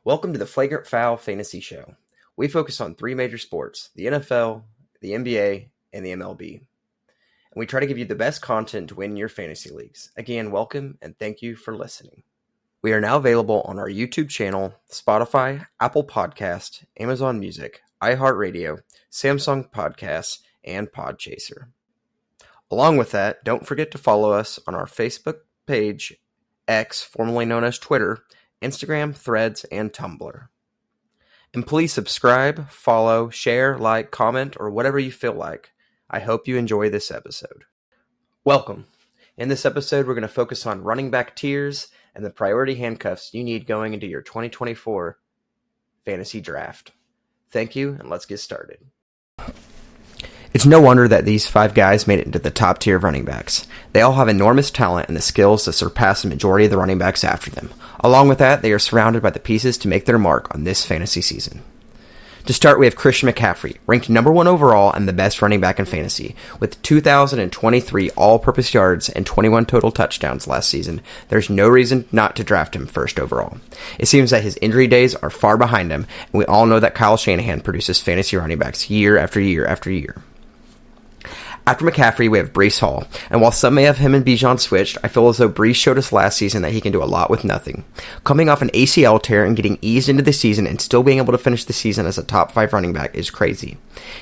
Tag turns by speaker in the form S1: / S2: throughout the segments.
S1: Welcome to the Flagrant Foul Fantasy Show. We focus on three major sports, the NFL, the NBA, and the MLB. And we try to give you the best content to win your fantasy leagues. Again, welcome and thank you for listening. We are now available on our YouTube channel, Spotify, Apple Podcast, Amazon Music, iHeartRadio, Samsung Podcasts, and Podchaser. Along with that, don't forget to follow us on our Facebook page, X, formerly known as Twitter, Instagram, Threads, and Tumblr. And please subscribe, follow, share, like, comment, or whatever you feel like. I hope you enjoy this episode. Welcome. In this episode, we're going to focus on running back tiers and the priority handcuffs you need going into your 2024 fantasy draft. Thank you, and let's get started. It's no wonder that these five guys made it into the top tier of running backs. They all have enormous talent and the skills to surpass the majority of the running backs after them. Along with that, they are surrounded by the pieces to make their mark on this fantasy season. To start, we have Christian McCaffrey, ranked number 1 overall and the best running back in fantasy. With 2,023 all-purpose yards and 21 total touchdowns last season, there's no reason not to draft him first overall. It seems that his injury days are far behind him, and we all know that Kyle Shanahan produces fantasy running backs year after year after year. After McCaffrey, we have Breece Hall, and while some may have him and Bijan switched, I feel as though Breece showed us last season that he can do a lot with nothing. Coming off an ACL tear and getting eased into the season and still being able to finish the season as a top 5 running back is crazy.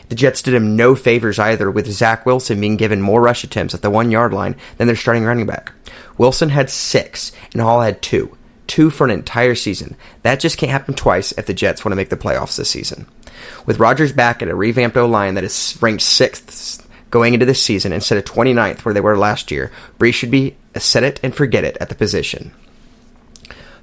S1: The Jets did him no favors either, with Zach Wilson being given more rush attempts at the 1-yard line than their starting running back. Wilson had 6, and Hall had 2. 2 for an entire season. That just can't happen twice if the Jets want to make the playoffs this season. With Rodgers back at a revamped O-line that is ranked 6th going into this season instead of 29th where they were last year, Breece should be a set it and forget it at the position.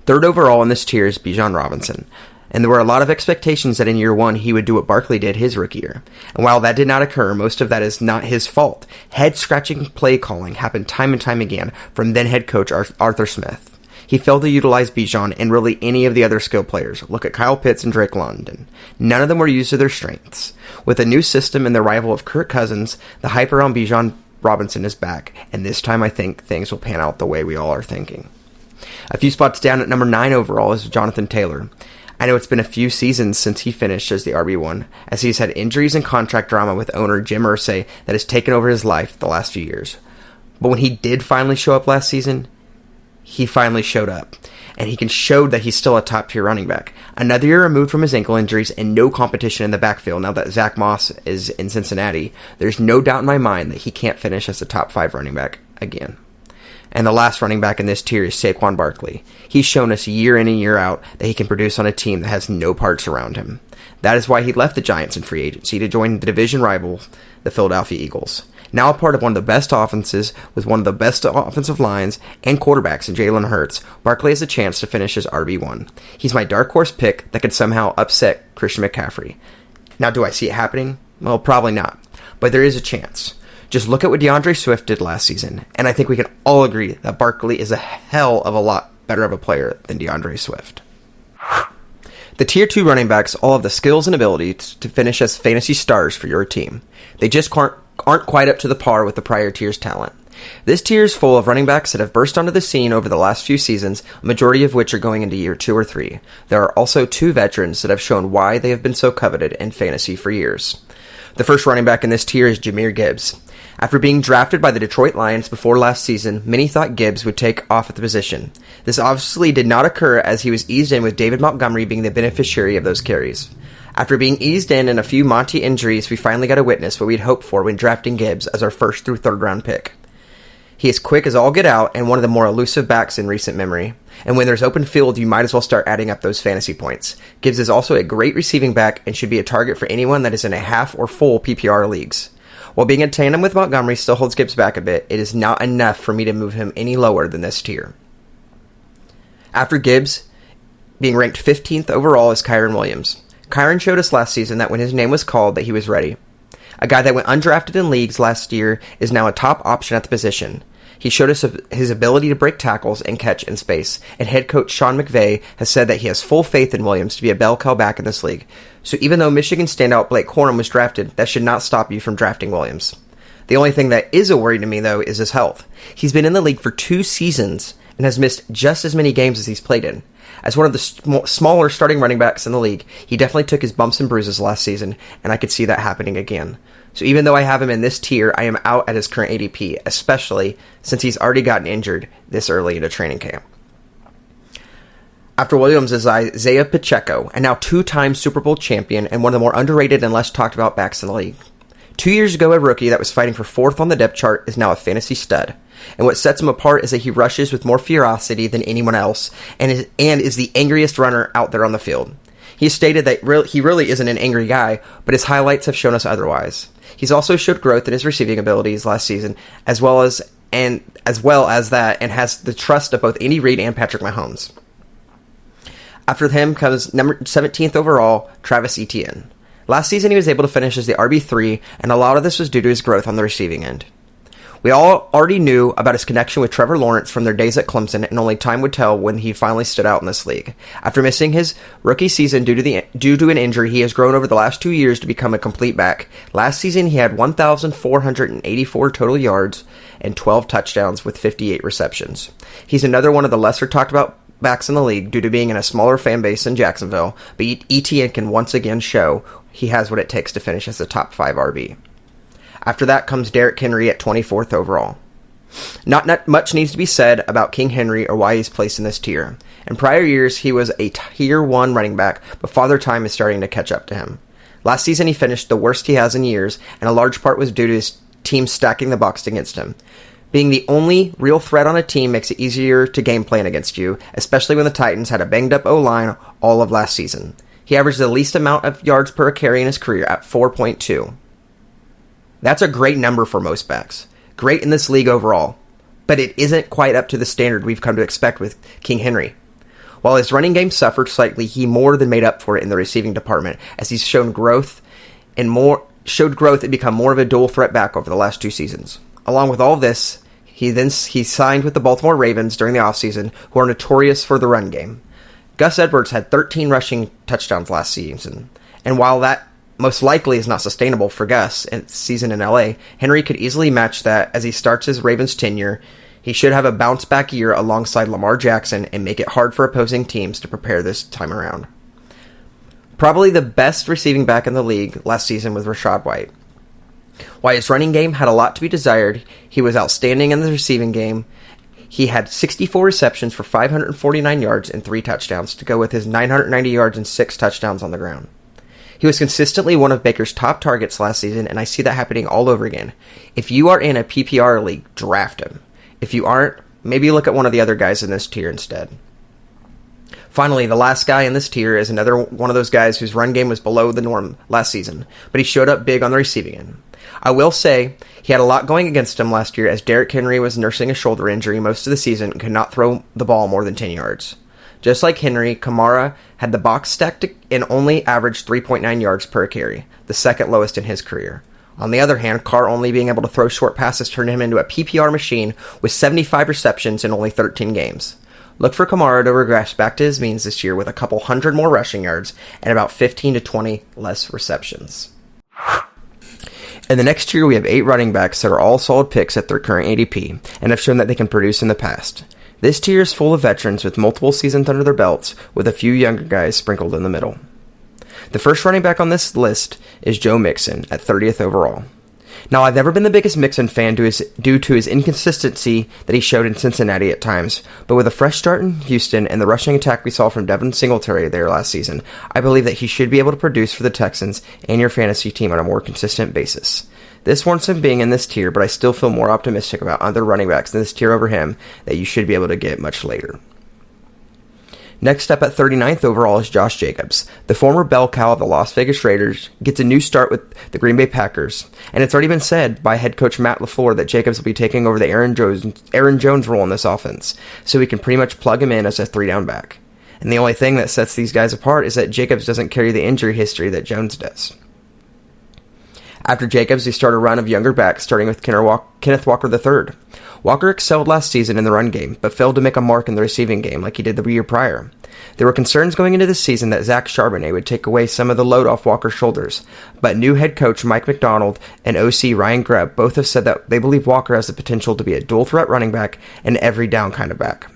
S1: Third overall in this tier is Bijan Robinson, and there were a lot of expectations that in year 1 he would do what Barkley did his rookie year. And while that did not occur, most of that is not his fault. Head-scratching play calling happened time and time again from then head coach Arthur Smith. He failed to utilize Bijan and really any of the other skill players. Look at Kyle Pitts and Drake London. None of them were used to their strengths. With a new system and the arrival of Kirk Cousins, the hype around Bijan Robinson is back, and this time I think things will pan out the way we all are thinking. A few spots down at number 9 overall is Jonathan Taylor. I know it's been a few seasons since he finished as the RB1, as he's had injuries and contract drama with owner Jim Irsay that has taken over his life the last few years. But when he did finally show up last season, he finally showed up, and he showed that he's still a top-tier running back. Another year removed from his ankle injuries and no competition in the backfield now that Zach Moss is in Cincinnati, there's no doubt in my mind that he can't finish as a top 5 running back again. And the last running back in this tier is Saquon Barkley. He's shown us year in and year out that he can produce on a team that has no parts around him. That is why he left the Giants in free agency to join the division rival, the Philadelphia Eagles. Now a part of one of the best offenses with one of the best offensive lines and quarterbacks in Jalen Hurts, Barkley has a chance to finish as RB1. He's my dark horse pick that could somehow upset Christian McCaffrey. Now, do I see it happening? Well, probably not, but there is a chance. Just look at what DeAndre Swift did last season, and I think we can all agree that Barkley is a hell of a lot better of a player than DeAndre Swift. The Tier 2 running backs all have the skills and abilities to finish as fantasy stars for your team. They just aren't quite up to the par with the prior tier's talent. This tier is full of running backs that have burst onto the scene over the last few seasons, a majority of which are going into year 2 or 3. There are also 2 veterans that have shown why they have been so coveted in fantasy for years. The first running back in this tier is Jahmyr Gibbs. After being drafted by the Detroit Lions before last season, many thought Gibbs would take off at the position. This obviously did not occur as he was eased in with David Montgomery being the beneficiary of those carries. After being eased in and a few Monty injuries, we finally got to witness what we'd hoped for when drafting Gibbs as our 1st through 3rd round pick. He is quick as all get out and one of the more elusive backs in recent memory. And when there's open field, you might as well start adding up those fantasy points. Gibbs is also a great receiving back and should be a target for anyone that is in a half or full PPR leagues. While being in tandem with Montgomery still holds Gibbs back a bit, it is not enough for me to move him any lower than this tier. After Gibbs, being ranked 15th overall is Kyren Williams. Kyren showed us last season that when his name was called that he was ready. A guy that went undrafted in leagues last year is now a top option at the position. He showed us his ability to break tackles and catch in space, and head coach Sean McVay has said that he has full faith in Williams to be a bell cow back in this league. So even though Michigan standout Blake Corum was drafted, that should not stop you from drafting Williams. The only thing that is a worry to me, though, is his health. He's been in the league for 2 seasons and has missed just as many games as he's played in. As one of the smaller starting running backs in the league, he definitely took his bumps and bruises last season, and I could see that happening again. So even though I have him in this tier, I am out at his current ADP, especially since he's already gotten injured this early into training camp. After Williams is Isaiah Pacheco, and now two-time Super Bowl champion and one of the more underrated and less talked about backs in the league. 2 years ago, a rookie that was fighting for fourth on the depth chart is now a fantasy stud. And what sets him apart is that he rushes with more ferocity than anyone else and is the angriest runner out there on the field. He has stated that he really isn't an angry guy, but his highlights have shown us otherwise. He's also showed growth in his receiving abilities last season, as well as that, and has the trust of both Andy Reid and Patrick Mahomes. After him comes number 17th overall, Travis Etienne. Last season, he was able to finish as the RB3, and a lot of this was due to his growth on the receiving end. We all already knew about his connection with Trevor Lawrence from their days at Clemson, and only time would tell when he finally stood out in this league. After missing his rookie season due to an injury, he has grown over the last 2 years to become a complete back. Last season, he had 1,484 total yards and 12 touchdowns with 58 receptions. He's another one of the lesser talked about backs in the league due to being in a smaller fan base in Jacksonville, but ETN can once again show he has what it takes to finish as a top 5 RB. After that comes Derrick Henry at 24th overall. Not much needs to be said about King Henry or why he's placed in this tier. In prior years, he was a tier 1 running back, but Father Time is starting to catch up to him. Last season, he finished the worst he has in years, and a large part was due to his team stacking the box against him. Being the only real threat on a team makes it easier to game plan against you, especially when the Titans had a banged-up O-line all of last season. He averaged the least amount of yards per carry in his career at 4.2. That's a great number for most backs. Great in this league overall. But it isn't quite up to the standard we've come to expect with King Henry. While his running game suffered slightly, he more than made up for it in the receiving department, as he's shown growth and become more of a dual threat back over the last 2 seasons. Along with all this, he signed with the Baltimore Ravens during the offseason, who are notorious for the run game. Gus Edwards had 13 rushing touchdowns last season, and while that most likely is not sustainable for Gus in season in LA, Henry could easily match that as he starts his Ravens tenure. He should have a bounce-back year alongside Lamar Jackson and make it hard for opposing teams to prepare this time around. Probably the best receiving back in the league last season was Rachaad White. While his running game had a lot to be desired, he was outstanding in the receiving game. He had 64 receptions for 549 yards and 3 touchdowns to go with his 990 yards and 6 touchdowns on the ground. He was consistently one of Baker's top targets last season, and I see that happening all over again. If you are in a PPR league, draft him. If you aren't, maybe look at one of the other guys in this tier instead. Finally, the last guy in this tier is another one of those guys whose run game was below the norm last season, but he showed up big on the receiving end. I will say, he had a lot going against him last year as Derrick Henry was nursing a shoulder injury most of the season and could not throw the ball more than 10 yards. Just like Henry, Kamara had the box stacked and only averaged 3.9 yards per carry, the second lowest in his career. On the other hand, Carr only being able to throw short passes turned him into a PPR machine with 75 receptions in only 13 games. Look for Kamara to regress back to his means this year with a couple hundred more rushing yards and about 15 to 20 less receptions. In the next tier, we have 8 running backs that are all solid picks at their current ADP and have shown that they can produce in the past. This tier is full of veterans with multiple seasons under their belts, with a few younger guys sprinkled in the middle. The first running back on this list is Joe Mixon at 30th overall. Now, I've never been the biggest Mixon fan due to his inconsistency that he showed in Cincinnati at times, but with a fresh start in Houston and the rushing attack we saw from Devin Singletary there last season, I believe that he should be able to produce for the Texans and your fantasy team on a more consistent basis. This warrants him being in this tier, but I still feel more optimistic about other running backs in this tier over him that you should be able to get much later. Next up at 39th overall is Josh Jacobs. The former bell cow of the Las Vegas Raiders gets a new start with the Green Bay Packers, and it's already been said by head coach Matt LaFleur that Jacobs will be taking over the Aaron Jones role in this offense, so we can pretty much plug him in as a 3-down back. And the only thing that sets these guys apart is that Jacobs doesn't carry the injury history that Jones does. After Jacobs, we start a run of younger backs, starting with Kenneth Walker III. Walker excelled last season in the run game, but failed to make a mark in the receiving game like he did the year prior. There were concerns going into this season that Zach Charbonnet would take away some of the load off Walker's shoulders, but new head coach Mike McDonald and OC Ryan Grubb both have said that they believe Walker has the potential to be a dual-threat running back and every down kind of back.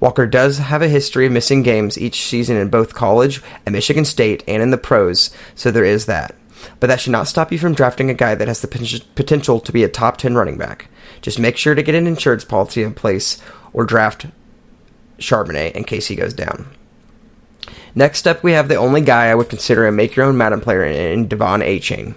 S1: Walker does have a history of missing games each season in both college, at Michigan State, and in the pros, so there is that. But that should not stop you from drafting a guy that has the potential to be a top 10 running back. Just make sure to get an insurance policy in place or draft Charbonnet in case he goes down. Next up, we have the only guy I would consider a make-your-own Madden player in Devon Achane.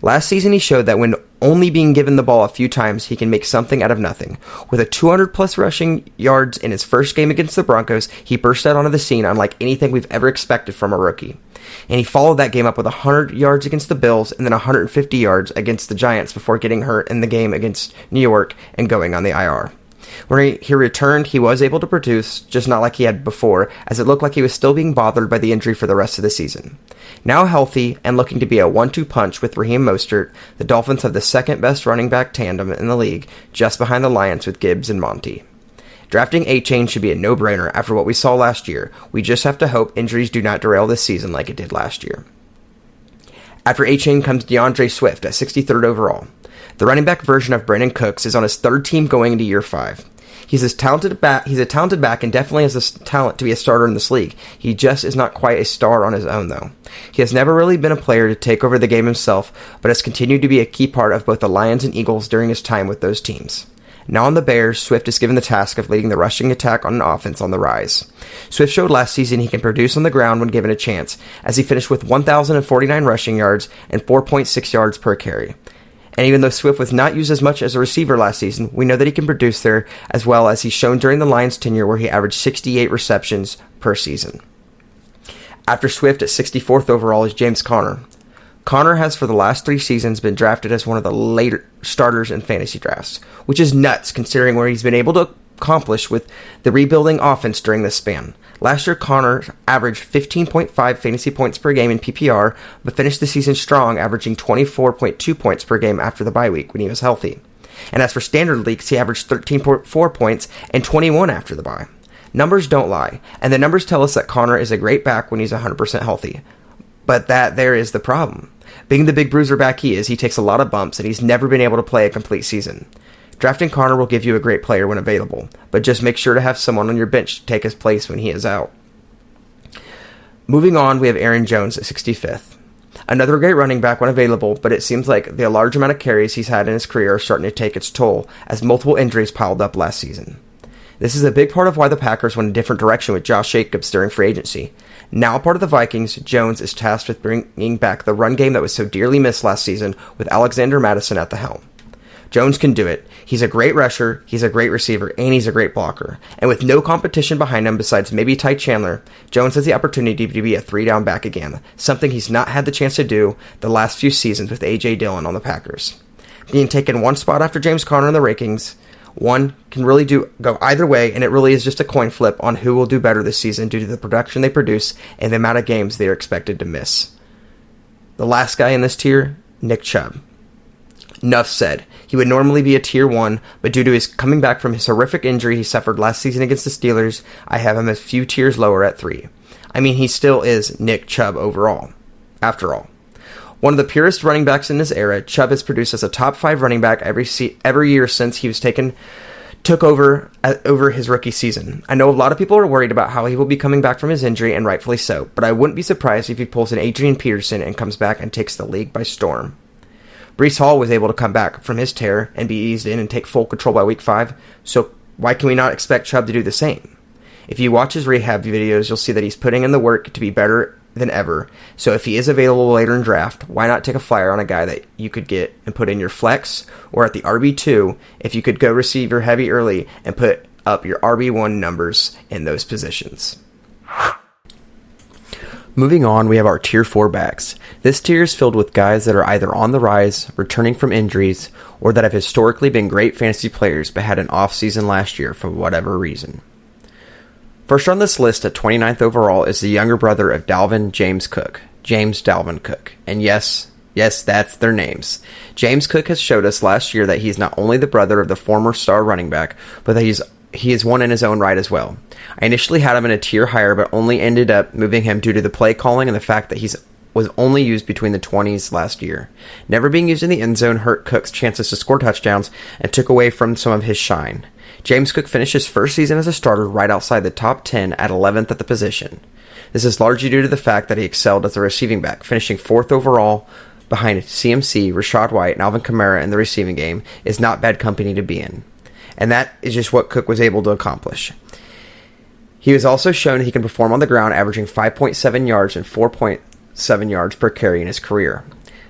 S1: Last season, he showed that when only being given the ball a few times, he can make something out of nothing. With a 200-plus rushing yards in his first game against the Broncos, he burst out onto the scene unlike anything we've ever expected from a rookie. And he followed that game up with 100 yards against the Bills and then 150 yards against the Giants before getting hurt in the game against New York and going on the IR. When he returned, he was able to produce, just not like he had before, as it looked like he was still being bothered by the injury for the rest of the season. Now healthy and looking to be a 1-2 punch with Raheem Mostert, the Dolphins have the second best running back tandem in the league, just behind the Lions with Gibbs and Monty. Drafting Achane should be a no-brainer after what we saw last year. We just have to hope injuries do not derail this season like it did last year. After Achane comes DeAndre Swift at 63rd overall. The running back version of Brandon Cooks is on his third team going into year 5. He's a talented back and definitely has the talent to be a starter in this league. He just is not quite a star on his own, though. He has never really been a player to take over the game himself, but has continued to be a key part of both the Lions and Eagles during his time with those teams. Now on the Bears, Swift is given the task of leading the rushing attack on an offense on the rise. Swift showed last season he can produce on the ground when given a chance, as he finished with 1,049 rushing yards and 4.6 yards per carry. And even though Swift was not used as much as a receiver last season, we know that he can produce there, as well as he's shown during the Lions' tenure where he averaged 68 receptions per season. After Swift at 64th overall is James Conner. Conner has for the last 3 seasons been drafted as one of the later starters in fantasy drafts, which is nuts considering where he's been able to accomplish with the rebuilding offense during this span. Last year, Conner averaged 15.5 fantasy points per game in PPR, but finished the season strong, averaging 24.2 points per game after the bye week when he was healthy. And as for standard leagues, he averaged 13.4 points and 21 after the bye. Numbers don't lie, and the numbers tell us that Conner is a great back when he's 100% healthy. But that there is the problem. Being the big bruiser back he is, he takes a lot of bumps, and he's never been able to play a complete season. Drafting Conner will give you a great player when available, but just make sure to have someone on your bench to take his place when he is out. Moving on, we have Aaron Jones at 65th. Another great running back when available, but it seems like the large amount of carries he's had in his career are starting to take its toll, as multiple injuries piled up last season. This is a big part of why the Packers went a different direction with Josh Jacobs during free agency. Now part of the Vikings, Jones is tasked with bringing back the run game that was so dearly missed last season with Alexander Mattison at the helm. Jones can do it. He's a great rusher, he's a great receiver, and he's a great blocker. And with no competition behind him besides maybe Ty Chandler, Jones has the opportunity to be a 3-down back again, something he's not had the chance to do the last few seasons with A.J. Dillon on the Packers. Being taken one spot after James Conner in the rankings, one can really go either way, and it really is just a coin flip on who will do better this season due to the production they produce and the amount of games they are expected to miss. The last guy in this tier, Nick Chubb. Nuff said. He would normally be a tier 1, but due to his coming back from his horrific injury he suffered last season against the Steelers, I have him a few tiers lower at 3. I mean, he still is Nick Chubb overall. After all, one of the purest running backs in this era, Chubb has produced as a top 5 running back every year since he was took over his rookie season. I know a lot of people are worried about how he will be coming back from his injury, and rightfully so, but I wouldn't be surprised if he pulls an Adrian Peterson and comes back and takes the league by storm. Breece Hall was able to come back from his tear and be eased in and take full control by week 5, so why can we not expect Chubb to do the same? If you watch his rehab videos, you'll see that he's putting in the work to be better than ever, so if he is available later in draft, why not take a flyer on a guy that you could get and put in your flex, or at the RB2, if you could go receiver heavy early and put up your RB1 numbers in those positions. Moving on, we have our Tier 4 backs. This tier is filled with guys that are either on the rise, returning from injuries, or that have historically been great fantasy players but had an off season last year for whatever reason. First on this list at 29th overall is the younger brother of Dalvin James Cook, James Dalvin Cook. And yes, that's their names. James Cook has showed us last year that he's not only the brother of the former star running back, but that he is one in his own right as well. I initially had him in a tier higher, but only ended up moving him due to the play calling and the fact that he was only used between the 20s last year. Never being used in the end zone hurt Cook's chances to score touchdowns and took away from some of his shine. James Cook finished his first season as a starter right outside the top 10 at 11th at the position. This is largely due to the fact that he excelled as a receiving back, finishing 4th overall behind CMC, Rachaad White, and Alvin Kamara in the receiving game is not bad company to be in. And that is just what Cook was able to accomplish. He was also shown he can perform on the ground, averaging 5.7 yards and 4.7 yards per carry in his career.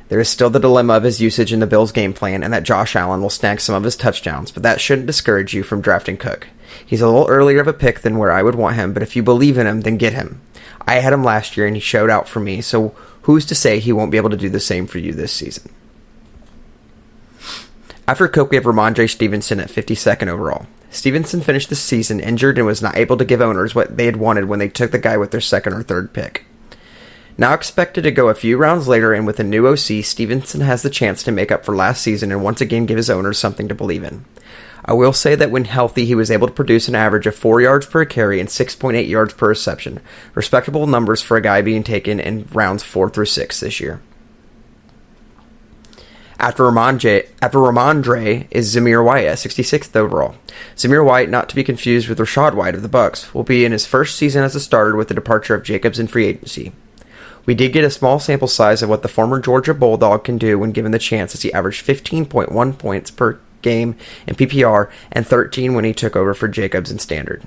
S1: There is still the dilemma of his usage in the Bills' game plan and that Josh Allen will snag some of his touchdowns, but that shouldn't discourage you from drafting Cook. He's a little earlier of a pick than where I would want him, but if you believe in him, then get him. I had him last year and he showed out for me, so who's to say he won't be able to do the same for you this season? After Cook, we have Ramondre Stevenson at 52nd overall. Stevenson finished the season injured and was not able to give owners what they had wanted when they took the guy with their 2nd or 3rd pick. Now expected to go a few rounds later, and with a new OC, Stevenson has the chance to make up for last season and once again give his owners something to believe in. I will say that when healthy, he was able to produce an average of 4 yards per carry and 6.8 yards per reception, respectable numbers for a guy being taken in rounds 4 through 6 this year. After Ramondre is Zamir White at 66th overall. Zamir White, not to be confused with Rachaad White of the Bucs, will be in his first season as a starter with the departure of Jacobs in free agency. We did get a small sample size of what the former Georgia Bulldog can do when given the chance, as he averaged 15.1 points per game in PPR and 13 when he took over for Jacobs in standard.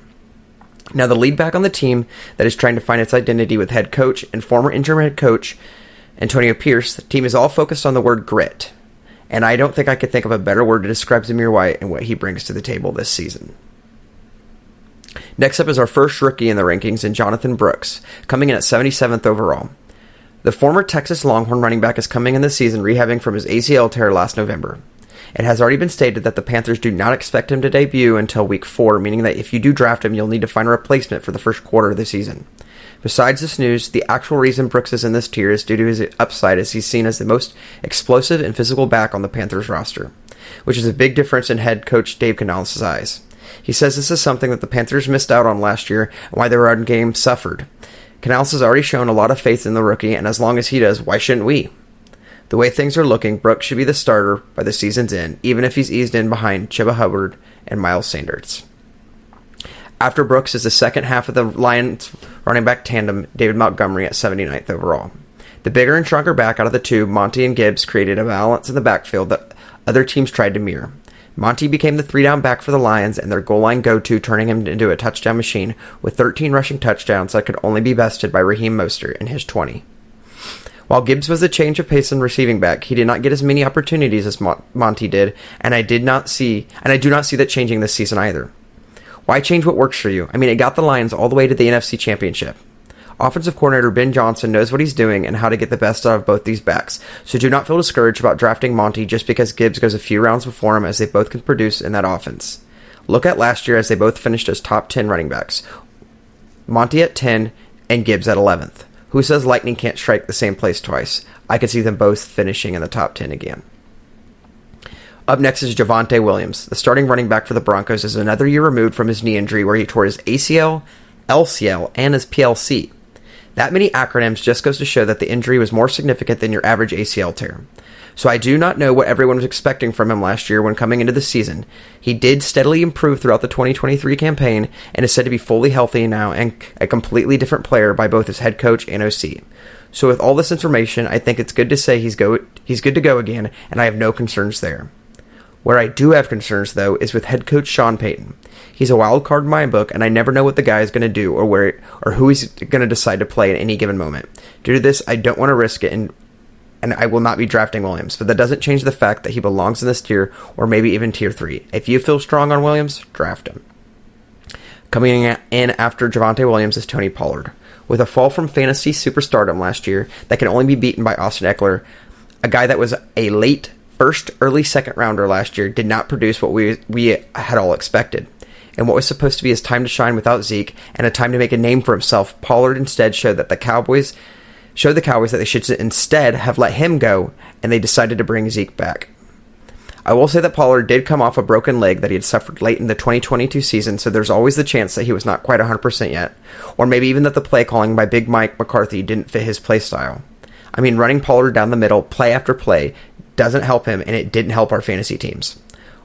S1: Now, the lead back on the team that is trying to find its identity with head coach and former interim head coach Antonio Pierce, the team is all focused on the word grit. And I don't think I could think of a better word to describe Zamir White and what he brings to the table this season. Next up is our first rookie in the rankings, in Jonathan Brooks, coming in at 77th overall. The former Texas Longhorn running back is coming in this season rehabbing from his ACL tear last November. It has already been stated that the Panthers do not expect him to debut until week 4, meaning that if you do draft him, you'll need to find a replacement for the first quarter of the season. Besides this news, the actual reason Brooks is in this tier is due to his upside, as he's seen as the most explosive and physical back on the Panthers roster, which is a big difference in head coach Dave Canales' eyes. He says this is something that the Panthers missed out on last year and why their run game suffered. Canales has already shown a lot of faith in the rookie, and as long as he does, why shouldn't we? The way things are looking, Brooks should be the starter by the season's end, even if he's eased in behind Chuba Hubbard and Miles Sanders. After Brooks is the second half of the Lions running back tandem, David Montgomery at 79th overall. The bigger and stronger back out of the two, Monty and Gibbs, created a balance in the backfield that other teams tried to mirror. Monty became the 3-down back for the Lions and their goal line go-to, turning him into a touchdown machine with 13 rushing touchdowns that could only be bested by Raheem Mostert in his 20. While Gibbs was a change of pace in receiving back, he did not get as many opportunities as Monty did, and I do not see that changing this season either. Why change what works for you? I mean, it got the Lions all the way to the NFC Championship. Offensive coordinator Ben Johnson knows what he's doing and how to get the best out of both these backs, so do not feel discouraged about drafting Monty just because Gibbs goes a few rounds before him, as they both can produce in that offense. Look at last year, as they both finished as top 10 running backs. Monty at 10 and Gibbs at 11th. Who says lightning can't strike the same place twice? I could see them both finishing in the top 10 again. Up next is Javonte Williams. The starting running back for the Broncos is another year removed from his knee injury where he tore his ACL, LCL, and his PLC. That many acronyms just goes to show that the injury was more significant than your average ACL tear. So I do not know what everyone was expecting from him last year when coming into the season. He did steadily improve throughout the 2023 campaign and is said to be fully healthy now and a completely different player by both his head coach and OC. So with all this information, I think it's good to say he's good to go again, and I have no concerns there. Where I do have concerns, though, is with head coach Sean Payton. He's a wild card in my book, and I never know what the guy is going to do or who he's going to decide to play at any given moment. Due to this, I don't want to risk it, and I will not be drafting Williams, but that doesn't change the fact that he belongs in this tier, or maybe even tier 3. If you feel strong on Williams, draft him. Coming in after Javonte Williams is Tony Pollard. With a fall from fantasy superstardom last year that can only be beaten by Austin Eckler, a guy that was a late first, early second rounder last year, did not produce what we had all expected. And what was supposed to be his time to shine without Zeke and a time to make a name for himself, Pollard instead showed the Cowboys that they should instead have let him go, and they decided to bring Zeke back. I will say that Pollard did come off a broken leg that he had suffered late in the 2022 season, so there's always the chance that he was not quite 100% yet, or maybe even that the play calling by Big Mike McCarthy didn't fit his play style. I mean, running Pollard down the middle, play after play, doesn't help him, and it didn't help our fantasy teams.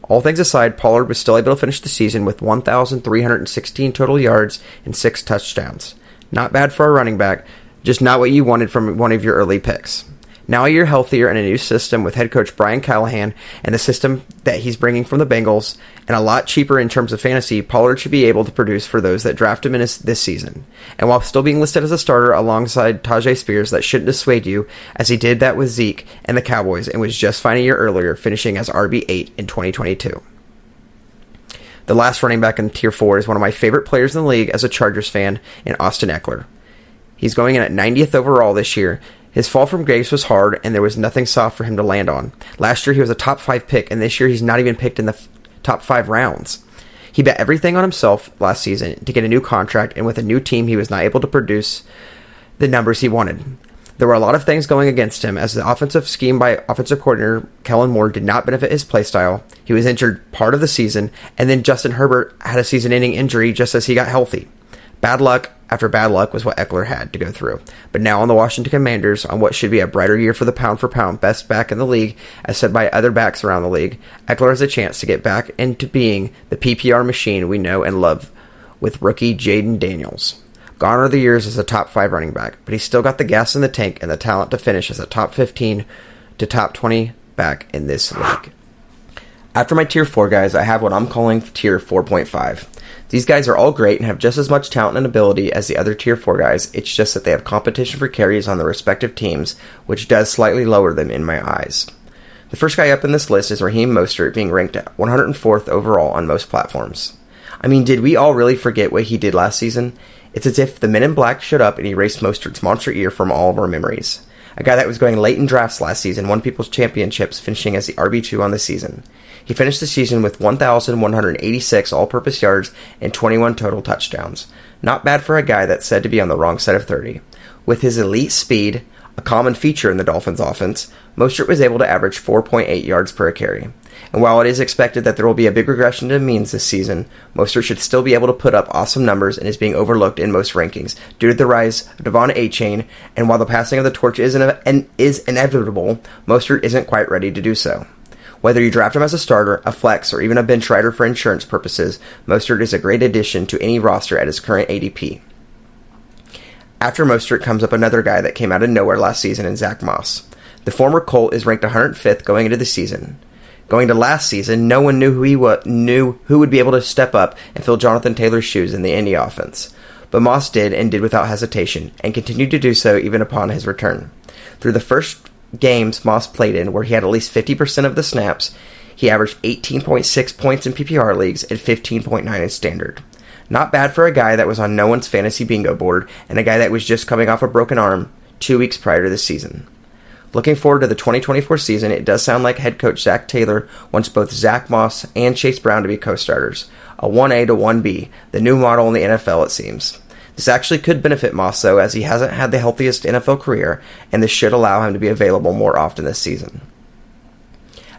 S1: All things aside, Pollard was still able to finish the season with 1,316 total yards and 6 touchdowns. Not bad for a running back, just not what you wanted from one of your early picks. Now a year healthier in a new system with head coach Brian Callahan and the system that he's bringing from the Bengals, and a lot cheaper in terms of fantasy, Pollard should be able to produce for those that draft him in this season. And while still being listed as a starter alongside Tajay Spears, that shouldn't dissuade you, as he did that with Zeke and the Cowboys and was just fine a year earlier, finishing as RB8 in 2022. The last running back in Tier 4 is one of my favorite players in the league as a Chargers fan, in Austin Eckler. He's going in at 90th overall this year. His fall from grace was hard, and there was nothing soft for him to land on. Last year, he was a top 5 pick, and this year, he's not even picked in the top 5 rounds. He bet everything on himself last season to get a new contract, and with a new team, he was not able to produce the numbers he wanted. There were a lot of things going against him, as the offensive scheme by offensive coordinator Kellen Moore did not benefit his play style. He was injured part of the season, and then Justin Herbert had a season-ending injury just as he got healthy. Bad luck after bad luck was what Eckler had to go through. But now on the Washington Commanders, on what should be a brighter year for the pound-for-pound best back in the league, as said by other backs around the league, Eckler has a chance to get back into being the PPR machine we know and love with rookie Jaden Daniels. Gone are the years as a top 5 running back, but he's still got the gas in the tank and the talent to finish as a top 15 to top 20 back in this league. After my Tier 4 guys, I have what I'm calling Tier 4.5. These guys are all great and have just as much talent and ability as the other Tier 4 guys. It's just that they have competition for carries on their respective teams, which does slightly lower them in my eyes. The first guy up in this list is Raheem Mostert, being ranked at 104th overall on most platforms. I mean, did we all really forget what he did last season? It's as if the Men in Black showed up and erased Mostert's monster year from all of our memories. A guy that was going late in drafts last season won people's championships, finishing as the RB2 on the season. He finished the season with 1,186 all-purpose yards and 21 total touchdowns. Not bad for a guy that's said to be on the wrong side of 30. With his elite speed, a common feature in the Dolphins' offense, Mostert was able to average 4.8 yards per carry. And while it is expected that there will be a big regression to means this season, Mostert should still be able to put up awesome numbers and is being overlooked in most rankings due to the rise of Devon Achane, and while the passing of the torch is inevitable, Mostert isn't quite ready to do so. Whether you draft him as a starter, a flex, or even a bench rider for insurance purposes, Mostert is a great addition to any roster at his current ADP. After Mostert comes up another guy that came out of nowhere last season in Zach Moss. The former Colt is ranked 105th going into the season. Going to last season, no one knew who would be able to step up and fill Jonathan Taylor's shoes in the Indy offense. But Moss did, and did without hesitation, and continued to do so even upon his return. Through the first games Moss played in, where he had at least 50% of the snaps, he averaged 18.6 points in PPR leagues and 15.9 in standard. Not bad for a guy that was on no one's fantasy bingo board, and a guy that was just coming off a broken arm 2 weeks prior to this season. Looking forward to the 2024 season, it does sound like head coach Zach Taylor wants both Zach Moss and Chase Brown to be co-starters. A 1A to 1B, the new model in the NFL it seems. This actually could benefit Moss, though, as he hasn't had the healthiest NFL career, and this should allow him to be available more often this season.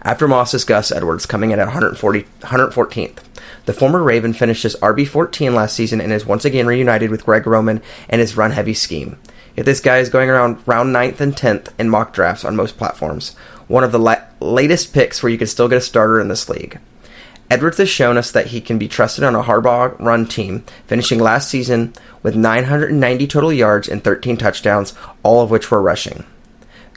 S1: After Moss is Gus Edwards, coming in at 114th. The former Raven finished as RB14 last season and is once again reunited with Greg Roman and his run-heavy scheme. Yet this guy is going around round 9th and 10th in mock drafts on most platforms. One of the latest picks where you can still get a starter in this league. Edwards has shown us that he can be trusted on a Harbaugh-run team, finishing last season with 990 total yards and 13 touchdowns, all of which were rushing.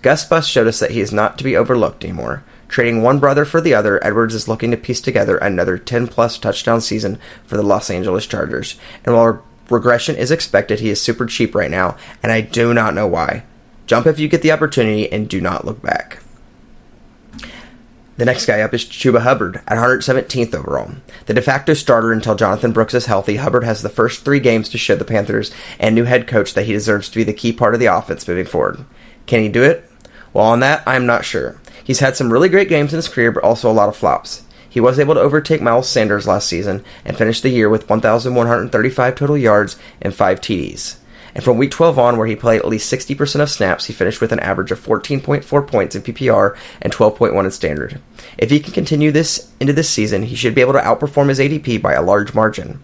S1: Gus Bus showed us that he is not to be overlooked anymore. Trading one brother for the other, Edwards is looking to piece together another 10-plus touchdown season for the Los Angeles Chargers. And while regression is expected, he is super cheap right now, and I do not know why. Jump if you get the opportunity, and do not look back. The next guy up is Chuba Hubbard at 117th overall. The de facto starter until Jonathan Brooks is healthy, Hubbard has the first 3 games to show the Panthers and new head coach that he deserves to be the key part of the offense moving forward. Can he do it? Well, on that, I'm not sure. He's had some really great games in his career, but also a lot of flops. He was able to overtake Miles Sanders last season and finish the year with 1,135 total yards and 5 TDs. And from week 12 on, where he played at least 60% of snaps, he finished with an average of 14.4 points in PPR and 12.1 in standard. If he can continue this into this season, he should be able to outperform his ADP by a large margin.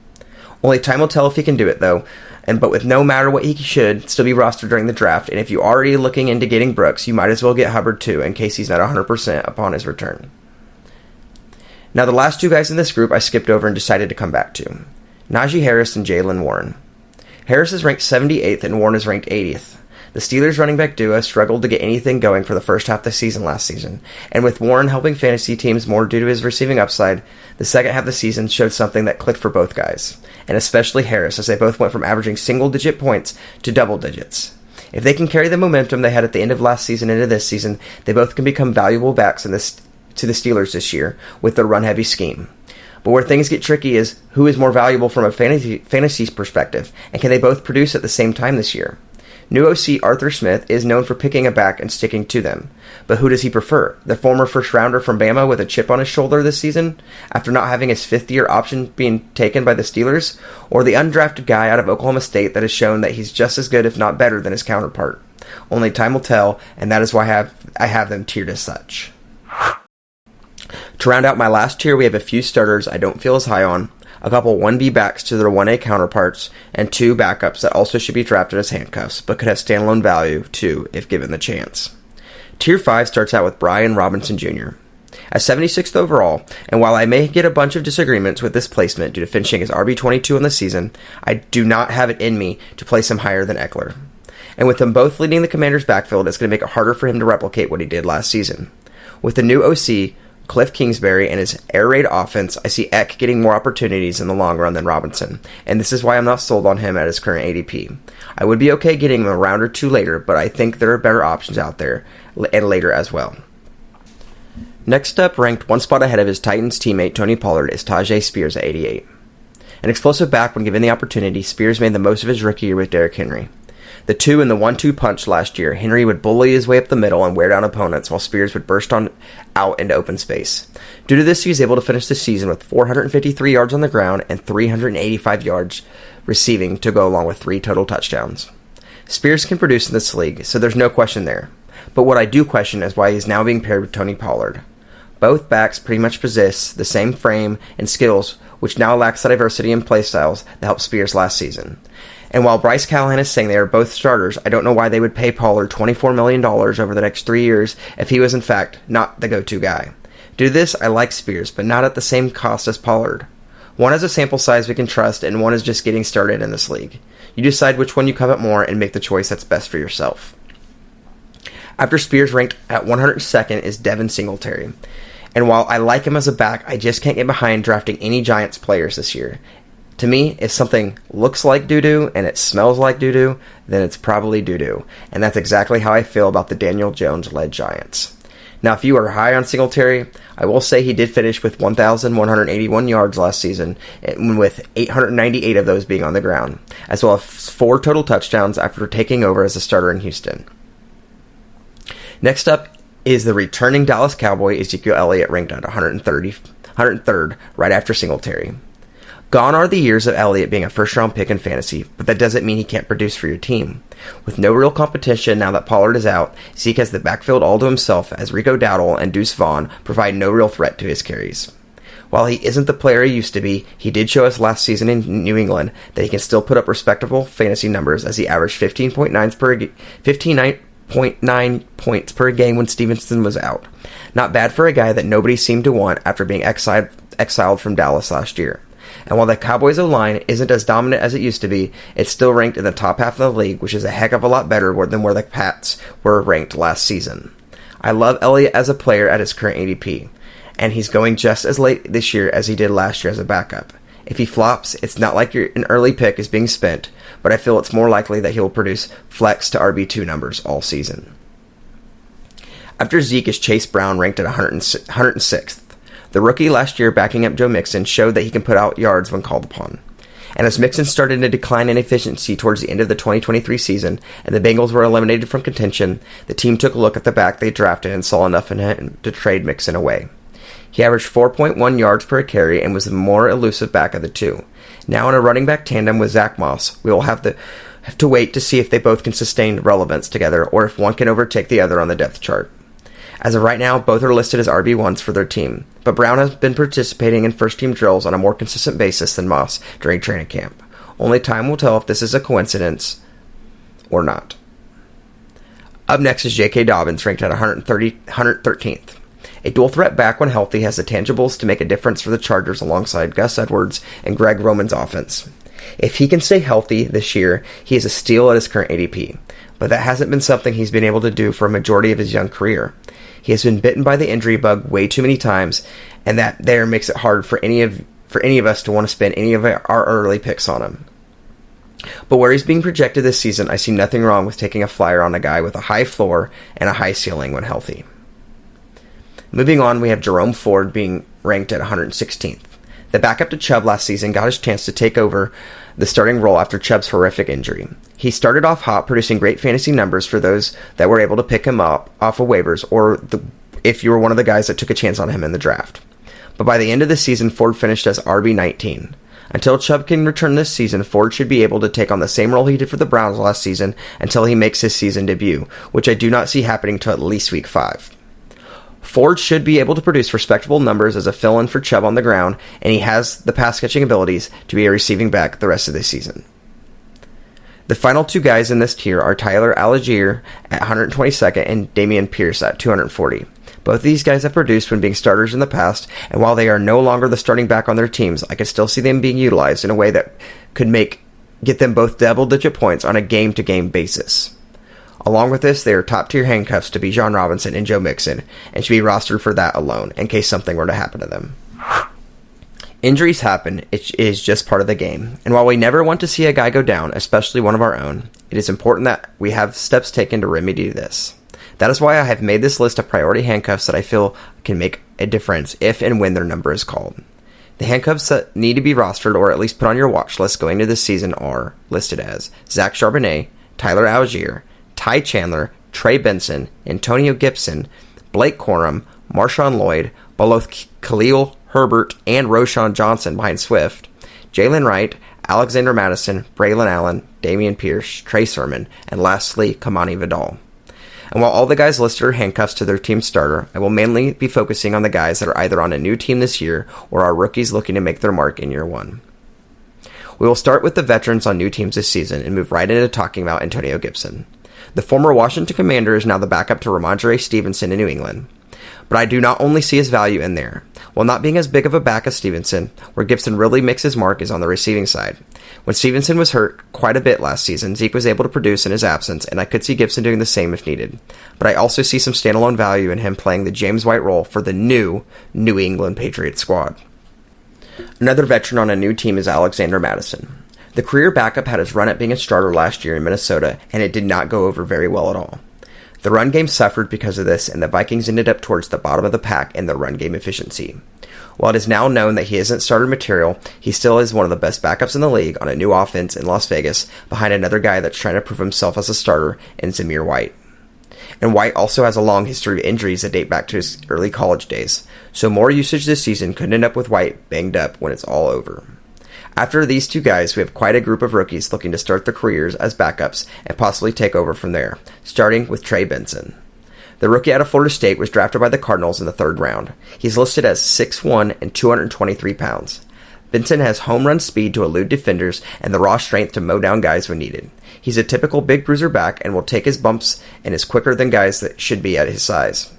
S1: Only time will tell if he can do it, though. But with no matter what, he should still be rostered during the draft. And if you're already looking into getting Brooks, you might as well get Hubbard too, in case he's not 100% upon his return. Now, the last two guys in this group I skipped over and decided to come back to. Najee Harris and Jaylen Warren. Harris is ranked 78th and Warren is ranked 80th. The Steelers running back duo struggled to get anything going for the first half of the season last season, and with Warren helping fantasy teams more due to his receiving upside, the second half of the season showed something that clicked for both guys, and especially Harris, as they both went from averaging single-digit points to double digits. If they can carry the momentum they had at the end of last season into this season, they both can become valuable backs to the Steelers this year with their run-heavy scheme. But where things get tricky is who is more valuable from a fantasy perspective, and can they both produce at the same time this year? New OC Arthur Smith is known for picking a back and sticking to them. But who does he prefer? The former first-rounder from Bama with a chip on his shoulder this season, after not having his fifth-year option being taken by the Steelers? Or the undrafted guy out of Oklahoma State that has shown that he's just as good, if not better, than his counterpart? Only time will tell, and that is why I have them tiered as such. To round out my last tier, we have a few starters I don't feel as high on, a couple 1B backs to their 1A counterparts, and two backups that also should be drafted as handcuffs, but could have standalone value too if given the chance. Tier 5 starts out with Brian Robinson Jr. At 76th overall, and while I may get a bunch of disagreements with this placement due to finishing as RB22 in the season, I do not have it in me to place him higher than Eckler. And with them both leading the Commanders' backfield, it's going to make it harder for him to replicate what he did last season. With the new OC, Cliff Kingsbury, and his air raid offense, I see Eck getting more opportunities in the long run than Robinson, and this is why I'm not sold on him at his current ADP. I would be okay getting him a round or two later, but I think there are better options out there, and later as well. Next up, ranked one spot ahead of his Titans teammate Tony Pollard, is Tyjae Spears at 88. An explosive back when given the opportunity, Spears made the most of his rookie year with Derrick Henry. The 2 and the 1-2 punch last year, Henry would bully his way up the middle and wear down opponents, while Spears would burst out into open space. Due to this, he was able to finish the season with 453 yards on the ground and 385 yards receiving to go along with 3 total touchdowns. Spears can produce in this league, so there's no question there. But what I do question is why he's now being paired with Tony Pollard. Both backs pretty much possess the same frame and skills, which now lacks the diversity in play styles that helped Spears last season. And while Bryce Callahan is saying they are both starters, I don't know why they would pay Pollard $24 million over the next 3 years if he was in fact not the go-to guy. Due to this, I like Spears, but not at the same cost as Pollard. One has a sample size we can trust, and one is just getting started in this league. You decide which one you covet more and make the choice that's best for yourself. After Spears, ranked at 102nd, is Devin Singletary. And while I like him as a back, I just can't get behind drafting any Giants players this year. To me, if something looks like doo-doo and it smells like doo-doo, then it's probably doo-doo. And that's exactly how I feel about the Daniel Jones-led Giants. Now, if you are high on Singletary, I will say he did finish with 1,181 yards last season, with 898 of those being on the ground, as well as 4 total touchdowns after taking over as a starter in Houston. Next up is the returning Dallas Cowboy Ezekiel Elliott, ranked at 103rd, right after Singletary. Gone are the years of Elliott being a first-round pick in fantasy, but that doesn't mean he can't produce for your team. With no real competition now that Pollard is out, Zeke has the backfield all to himself as Rico Dowdle and Deuce Vaughn provide no real threat to his carries. While he isn't the player he used to be, he did show us last season in New England that he can still put up respectable fantasy numbers, as he averaged 15.9 points per game when Stevenson was out. Not bad for a guy that nobody seemed to want after being exiled from Dallas last year. And while the Cowboys' O-line isn't as dominant as it used to be, it's still ranked in the top half of the league, which is a heck of a lot better than where the Pats were ranked last season. I love Elliott as a player at his current ADP, and he's going just as late this year as he did last year as a backup. If he flops, it's not like an early pick is being spent, but I feel it's more likely that he'll produce flex to RB2 numbers all season. After Zeke is Chase Brown, ranked at 106th. The rookie last year backing up Joe Mixon showed that he can put out yards when called upon. And as Mixon started to decline in efficiency towards the end of the 2023 season, and the Bengals were eliminated from contention, the team took a look at the back they drafted and saw enough in him to trade Mixon away. He averaged 4.1 yards per carry and was the more elusive back of the two. Now in a running back tandem with Zach Moss, we will have to wait to see if they both can sustain relevance together, or if one can overtake the other on the depth chart. As of right now, both are listed as RB1s for their team, but Brown has been participating in first-team drills on a more consistent basis than Moss during training camp. Only time will tell if this is a coincidence or not. Up next is J.K. Dobbins, ranked at 113th. A dual-threat back when healthy has the tangibles to make a difference for the Chargers alongside Gus Edwards and Greg Roman's offense. If he can stay healthy this year, he is a steal at his current ADP, but that hasn't been something he's been able to do for a majority of his young career. He has been bitten by the injury bug way too many times, and that there makes it hard for any of us to want to spend any of our early picks on him. But where he's being projected this season, I see nothing wrong with taking a flyer on a guy with a high floor and a high ceiling when healthy. Moving on, we have Jerome Ford being ranked at 116th. The backup to Chubb last season got his chance to take over the starting role after Chubb's horrific injury. He started off hot, producing great fantasy numbers for those that were able to pick him up off of waivers, or if you were one of the guys that took a chance on him in the draft. But by the end of the season, Ford finished as RB19. Until Chubb can return this season, Ford should be able to take on the same role he did for the Browns last season until he makes his season debut, which I do not see happening till at least week 5. Ford should be able to produce respectable numbers as a fill-in for Chubb on the ground, and he has the pass-catching abilities to be a receiving back the rest of the season. The final two guys in this tier are Tyler Algier at 122nd and Dameon Pierce at 240. Both of these guys have produced when being starters in the past, and while they are no longer the starting back on their teams, I could still see them being utilized in a way that could get them both double-digit points on a game-to-game basis. Along with this, they are top-tier handcuffs to Bijan Robinson and Joe Mixon, and should be rostered for that alone, in case something were to happen to them. Injuries happen, it is just part of the game, and while we never want to see a guy go down, especially one of our own, it is important that we have steps taken to remedy this. That is why I have made this list of priority handcuffs that I feel can make a difference if and when their number is called. The handcuffs that need to be rostered or at least put on your watch list going into this season are listed as Zach Charbonnet, Tyler Algier, Ty Chandler, Trey Benson, Antonio Gibson, Blake Corum, Marshawn Lloyd, both Khalil Herbert and Roschon Johnson behind Swift, Jalen Wright, Alexander Madison, Braylon Allen, Dameon Pierce, Trey Sermon, and lastly, Kamani Vidal. And while all the guys listed are handcuffs to their team starter, I will mainly be focusing on the guys that are either on a new team this year or are rookies looking to make their mark in year 1. We will start with the veterans on new teams this season and move right into talking about Antonio Gibson. The former Washington Commander is now the backup to Ramondre Stevenson in New England. But I do not only see his value in there. While not being as big of a back as Stevenson, where Gibson really makes his mark is on the receiving side. When Stevenson was hurt quite a bit last season, Zeke was able to produce in his absence, and I could see Gibson doing the same if needed. But I also see some standalone value in him playing the James White role for the new New England Patriots squad. Another veteran on a new team is Alexander Madison. The career backup had his run at being a starter last year in Minnesota, and it did not go over very well at all. The run game suffered because of this, and the Vikings ended up towards the bottom of the pack in their run game efficiency. While it is now known that he isn't starter material, he still is one of the best backups in the league on a new offense in Las Vegas, behind another guy that's trying to prove himself as a starter in Zamir White. And White also has a long history of injuries that date back to his early college days, so more usage this season could end up with White banged up when it's all over. After these two guys, we have quite a group of rookies looking to start their careers as backups and possibly take over from there, starting with Trey Benson. The rookie out of Florida State was drafted by the Cardinals in the 3rd round. He's listed as 6'1" and 223 pounds. Benson has home run speed to elude defenders and the raw strength to mow down guys when needed. He's a typical big bruiser back and will take his bumps and is quicker than guys that should be at his size.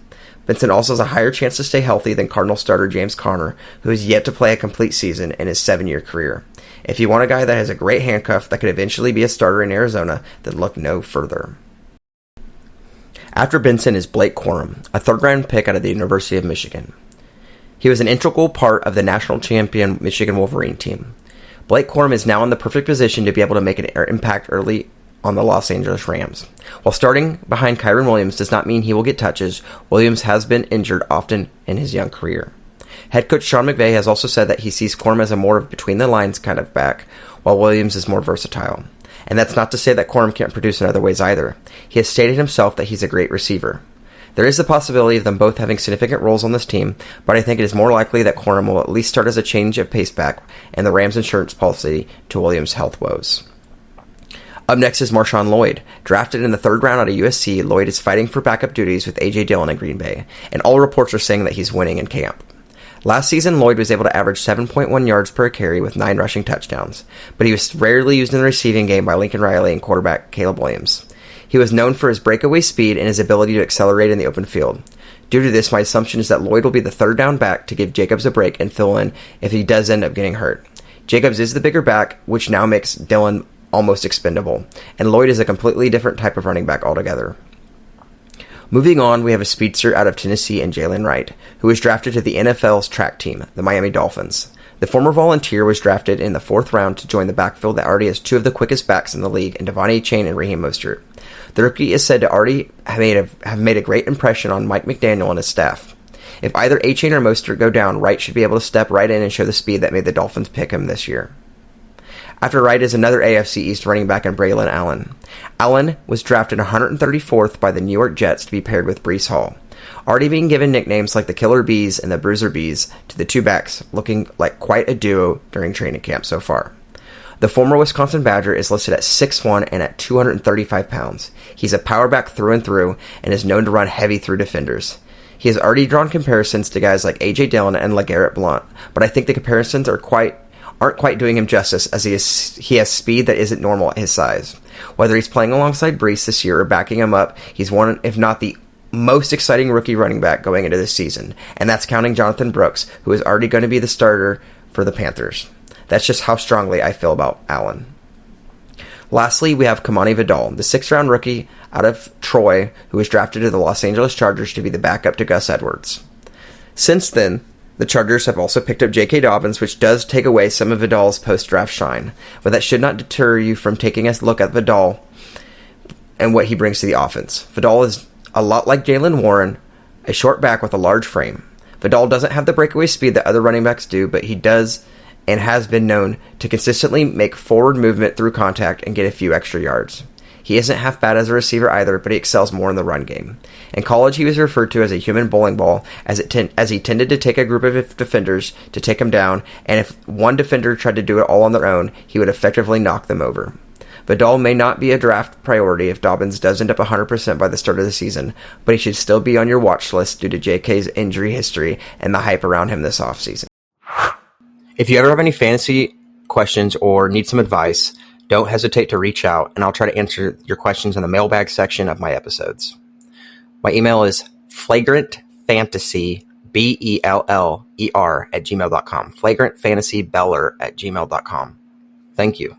S1: Benson also has a higher chance to stay healthy than Cardinal starter James Conner, who is yet to play a complete season in his 7-year career. If you want a guy that has a great handcuff that could eventually be a starter in Arizona, then look no further. After Benson is Blake Corum, a 3rd-round pick out of the University of Michigan. He was an integral part of the national champion Michigan Wolverine team. Blake Corum is now in the perfect position to be able to make an impact early on the Los Angeles Rams. While starting behind Kyren Williams does not mean he will get touches, Williams has been injured often in his young career. Head coach Sean McVay has also said that he sees Corum as a more between-the-lines kind of back, while Williams is more versatile. And that's not to say that Corum can't produce in other ways either. He has stated himself that he's a great receiver. There is the possibility of them both having significant roles on this team, but I think it is more likely that Corum will at least start as a change of pace back and the Rams' insurance policy to Williams' health woes. Up next is Marshawn Lloyd. Drafted in the 3rd round out of USC, Lloyd is fighting for backup duties with A.J. Dillon in Green Bay, and all reports are saying that he's winning in camp. Last season, Lloyd was able to average 7.1 yards per carry with 9 rushing touchdowns, but he was rarely used in the receiving game by Lincoln Riley and quarterback Caleb Williams. He was known for his breakaway speed and his ability to accelerate in the open field. Due to this, my assumption is that Lloyd will be the third down back to give Jacobs a break and fill in if he does end up getting hurt. Jacobs is the bigger back, which now makes Dillon almost expendable, and Lloyd is a completely different type of running back altogether. Moving on, we have a speedster out of Tennessee in Jalen Wright, who was drafted to the NFL's track team, the Miami Dolphins. The former Volunteer was drafted in the 4th round to join the backfield that already has 2 of the quickest backs in the league in Devon Achane and Raheem Mostert. The rookie is said to already have made a great impression on Mike McDaniel and his staff. If either Achane or Mostert go down, Wright should be able to step right in and show the speed that made the Dolphins pick him this year. After Wright is another AFC East running back in Braylon Allen. Allen was drafted 134th by the New York Jets to be paired with Breece Hall, already being given nicknames like the Killer Bees and the Bruiser Bees to the two backs, looking like quite a duo during training camp so far. The former Wisconsin Badger is listed at 6'1" and at 235 pounds. He's a power back through and through and is known to run heavy through defenders. He has already drawn comparisons to guys like A.J. Dillon and LeGarrette Blount, but I think the comparisons aren't quite doing him justice, as he has speed that isn't normal at his size. Whether he's playing alongside Breece this year or backing him up, he's one, if not the most exciting rookie running back going into this season, and that's counting Jonathan Brooks, who is already going to be the starter for the Panthers. That's just how strongly I feel about Allen. Lastly, we have Kamani Vidal, the 6th-round rookie out of Troy, who was drafted to the Los Angeles Chargers to be the backup to Gus Edwards. Since then, the Chargers have also picked up J.K. Dobbins, which does take away some of Vidal's post-draft shine, but that should not deter you from taking a look at Vidal and what he brings to the offense. Vidal is a lot like Jaylen Warren, a short back with a large frame. Vidal doesn't have the breakaway speed that other running backs do, but he does and has been known to consistently make forward movement through contact and get a few extra yards. He isn't half bad as a receiver either, but he excels more in the run game. In college, he was referred to as a human bowling ball, as he tended to take a group of defenders to take him down, and if one defender tried to do it all on their own, he would effectively knock them over. Vidal may not be a draft priority if Dobbins does end up 100% by the start of the season, but he should still be on your watch list due to JK's injury history and the hype around him this offseason. If you ever have any fantasy questions or need some advice, don't hesitate to reach out, and I'll try to answer your questions in the mailbag section of my episodes. My email is flagrantfantasy, BELLER @gmail.com. Flagrantfantasybeller @gmail.com. Thank you.